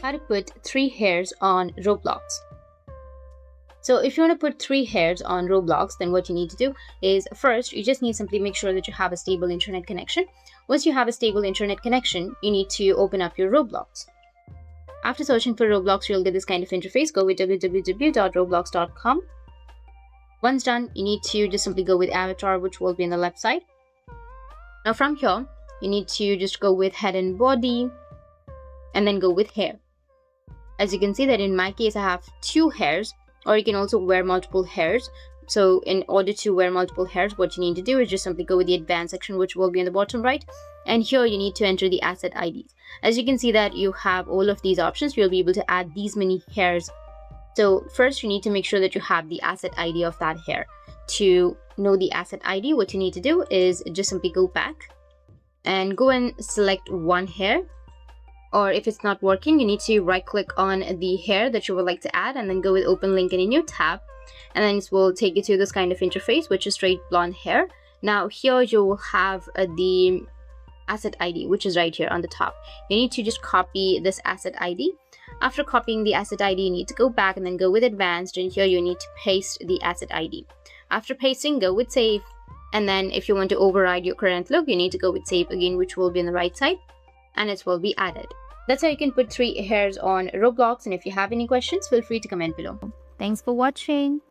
how to put 3 hairs on Roblox. So if you want to put 3 hairs on Roblox, then what you need to do is first, you just need simply make sure that you have a stable internet connection. Once you have a stable internet connection, you need to open up your Roblox. After searching for Roblox, you'll get this kind of interface. Go with www.roblox.com. Once done, you need to just simply go with avatar, which will be on the left side. Now from here, you need to just go with head and body and then go with hair. As you can see that in my case, I have 2 hairs, or you can also wear multiple hairs. So in order to wear multiple hairs, what you need to do is just simply go with the advanced section, which will be on the bottom right. And here you need to enter the asset IDs. As you can see that you have all of these options, you'll be able to add these many hairs. So first you need to make sure that you have the asset ID of that hair. To know the asset ID, what you need to do is just simply go back and go and select one hair. Or if it's not working, you need to right click on the hair that you would like to add and then go with open link in a new tab. And then it will take you to this kind of interface, which is straight blonde hair. Now here you will have the asset ID, which is right here on the top. You need to just copy this asset ID. After copying the asset ID, you need to go back and then go with advanced, and here you need to paste the asset ID. After pasting, go with save. And then if you want to override your current look, you need to go with save again, which will be on the right side, and it will be added. That's how you can put 3 hairs on Roblox, and if you have any questions, feel free to comment below. Thanks for watching.